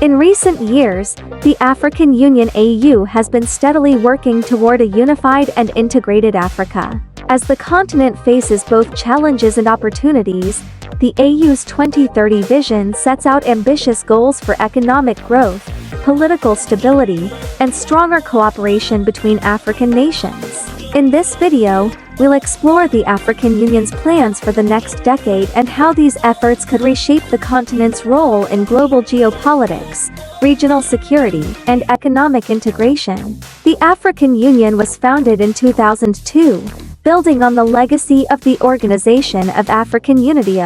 In recent years, the African Union (AU) has been steadily working toward a unified and integrated Africa. As the continent faces both challenges and opportunities, the AU's 2030 vision sets out ambitious goals for economic growth, political stability, and stronger cooperation between African nations. In this video, we'll explore the African Union's plans for the next decade and how these efforts could reshape the continent's role in global geopolitics, regional security, and economic integration. The African Union was founded in 2002, building on the legacy of the Organization of African Unity.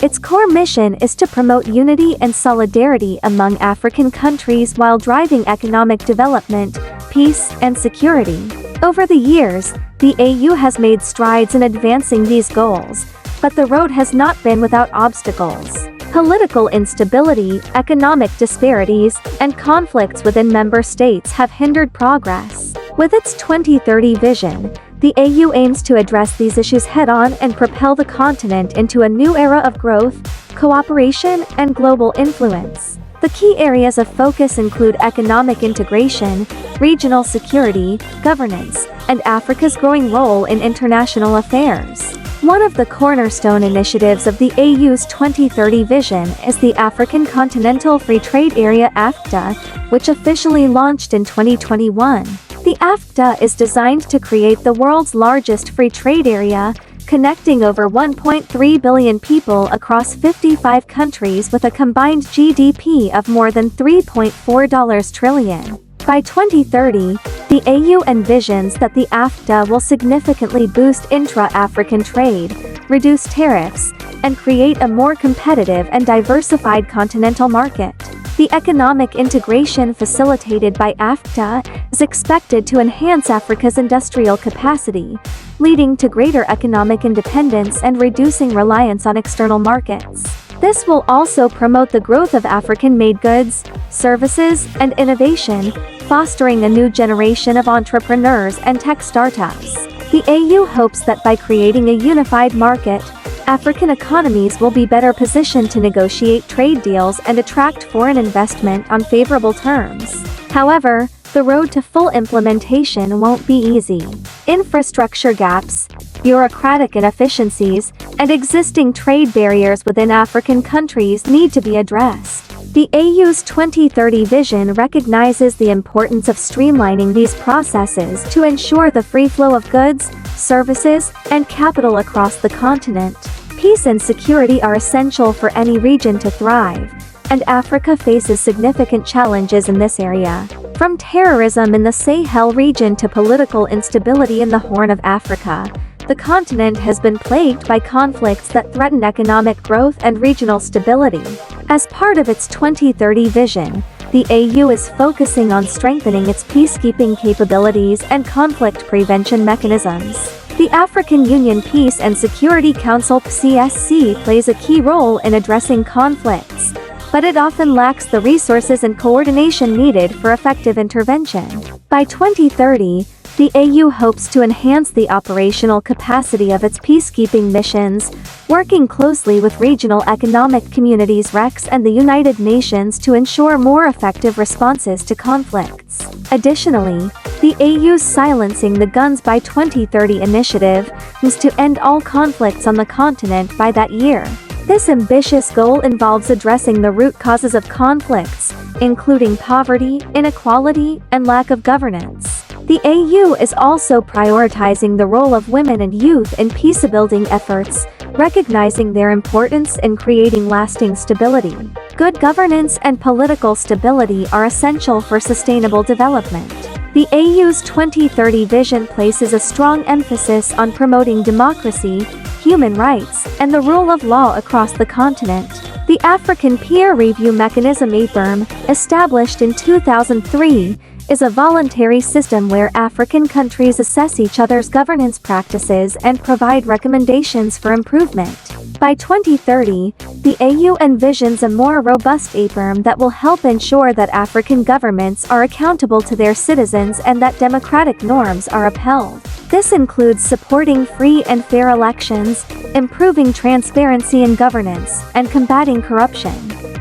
Its core mission is to promote unity and solidarity among African countries while driving economic development, peace, and security. Over the years, the AU has made strides in advancing these goals, but the road has not been without obstacles. Political instability, economic disparities, and conflicts within member states have hindered progress. With its 2030 vision, the AU aims to address these issues head-on and propel the continent into a new era of growth, cooperation, and global influence. The key areas of focus include economic integration, regional security, governance, and Africa's growing role in international affairs. One of the cornerstone initiatives of the AU's 2030 vision is the African Continental Free Trade Area (AfCFTA), which officially launched in 2021. The AfCFTA is designed to create the world's largest free trade area, connecting over 1.3 billion people across 55 countries with a combined GDP of more than $3.4 trillion. By 2030, the AU envisions that the AfCFTA will significantly boost intra-African trade, reduce tariffs, and create a more competitive and diversified continental market. The economic integration facilitated by AfCFTA is expected to enhance Africa's industrial capacity, leading to greater economic independence and reducing reliance on external markets. This will also promote the growth of African-made goods, services, and innovation, fostering a new generation of entrepreneurs and tech startups. The AU hopes that by creating a unified market, African economies will be better positioned to negotiate trade deals and attract foreign investment on favorable terms. However, the road to full implementation won't be easy. Infrastructure gaps, bureaucratic inefficiencies, and existing trade barriers within African countries need to be addressed. The AU's 2030 vision recognizes the importance of streamlining these processes to ensure the free flow of goods, services, and capital across the continent. Peace and security are essential for any region to thrive, and Africa faces significant challenges in this area. From terrorism in the Sahel region to political instability in the Horn of Africa, the continent has been plagued by conflicts that threaten economic growth and regional stability. As part of its 2030 vision, the AU is focusing on strengthening its peacekeeping capabilities and conflict prevention mechanisms. The African Union Peace and Security Council (PCSC) plays a key role in addressing conflicts, but it often lacks the resources and coordination needed for effective intervention. By 2030, the AU hopes to enhance the operational capacity of its peacekeeping missions, working closely with regional economic communities (RECs) and the United Nations to ensure more effective responses to conflicts. Additionally, the AU's Silencing the Guns by 2030 initiative aims to end all conflicts on the continent by that year. This ambitious goal involves addressing the root causes of conflicts, including poverty, inequality, and lack of governance. The AU is also prioritizing the role of women and youth in peace-building efforts, recognizing their importance in creating lasting stability. Good governance and political stability are essential for sustainable development. The AU's 2030 vision places a strong emphasis on promoting democracy, human rights, and the rule of law across the continent. The African Peer Review Mechanism (APRM), established in 2003, is a voluntary system where African countries assess each other's governance practices and provide recommendations for improvement. By 2030, the AU envisions a more robust APRM that will help ensure that African governments are accountable to their citizens and that democratic norms are upheld. This includes supporting free and fair elections, improving transparency in governance, and combating corruption.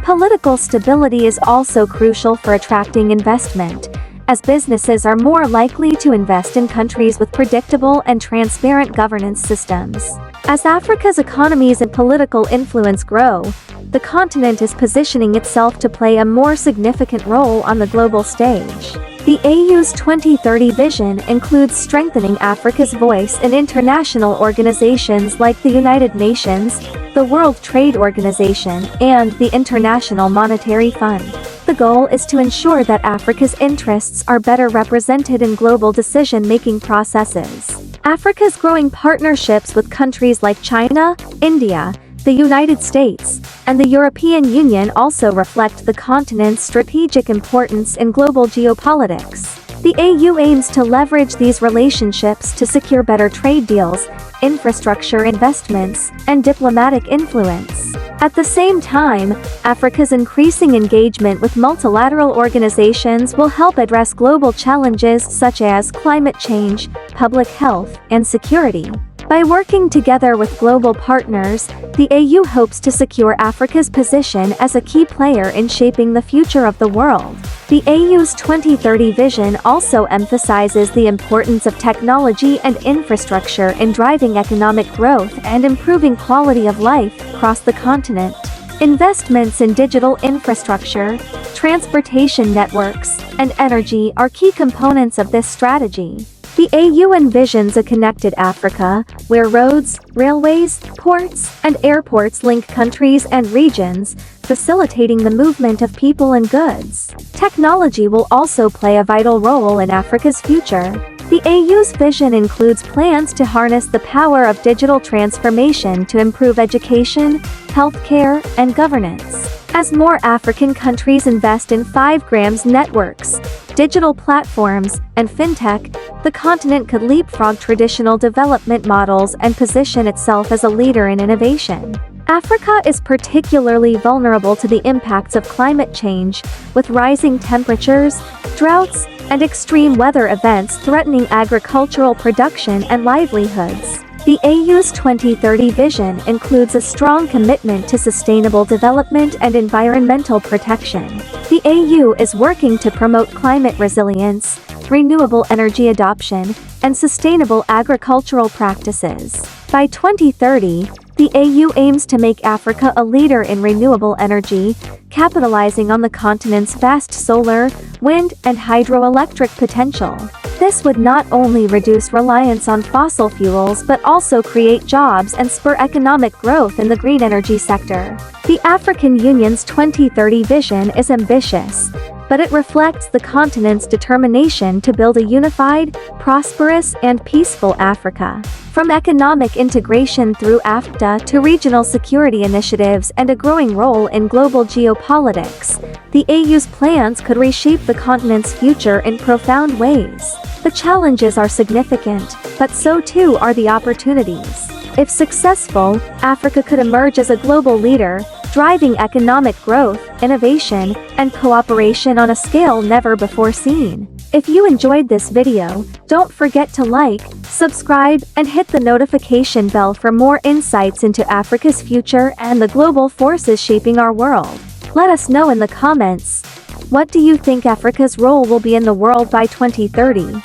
Political stability is also crucial for attracting investment, as businesses are more likely to invest in countries with predictable and transparent governance systems. As Africa's economies and political influence grow, the continent is positioning itself to play a more significant role on the global stage. The AU's 2030 vision includes strengthening Africa's voice in international organizations like the United Nations, the World Trade Organization, and the International Monetary Fund. The goal is to ensure that Africa's interests are better represented in global decision-making processes. Africa's growing partnerships with countries like China, India, the United States, and the European Union also reflect the continent's strategic importance in global geopolitics. The AU aims to leverage these relationships to secure better trade deals, infrastructure investments, and diplomatic influence. At the same time, Africa's increasing engagement with multilateral organizations will help address global challenges such as climate change, public health, and security. By working together with global partners, the AU hopes to secure Africa's position as a key player in shaping the future of the world. The AU's 2030 vision also emphasizes the importance of technology and infrastructure in driving economic growth and improving quality of life across the continent. Investments in digital infrastructure, transportation networks, and energy are key components of this strategy. The AU envisions a connected Africa, where roads, railways, ports, and airports link countries and regions, facilitating the movement of people and goods. Technology will also play a vital role in Africa's future. The AU's vision includes plans to harness the power of digital transformation to improve education, healthcare, and governance. As more African countries invest in 5G networks, digital platforms, and fintech, the continent could leapfrog traditional development models and position itself as a leader in innovation. Africa is particularly vulnerable to the impacts of climate change, with rising temperatures, droughts, and extreme weather events threatening agricultural production and livelihoods. The AU's 2030 vision includes a strong commitment to sustainable development and environmental protection. The AU is working to promote climate resilience, renewable energy adoption, and sustainable agricultural practices. By 2030, the AU aims to make Africa a leader in renewable energy, capitalizing on the continent's vast solar, wind, and hydroelectric potential. This would not only reduce reliance on fossil fuels but also create jobs and spur economic growth in the green energy sector. The African Union's 2030 vision is ambitious, but it reflects the continent's determination to build a unified, prosperous, and peaceful Africa. From economic integration through AfCFTA to regional security initiatives and a growing role in global geopolitics, the AU's plans could reshape the continent's future in profound ways. The challenges are significant, but so too are the opportunities. If successful, Africa could emerge as a global leader, driving economic growth, innovation, and cooperation on a scale never before seen. If you enjoyed this video, don't forget to like, subscribe, and hit the notification bell for more insights into Africa's future and the global forces shaping our world. Let us know in the comments. What do you think Africa's role will be in the world by 2030?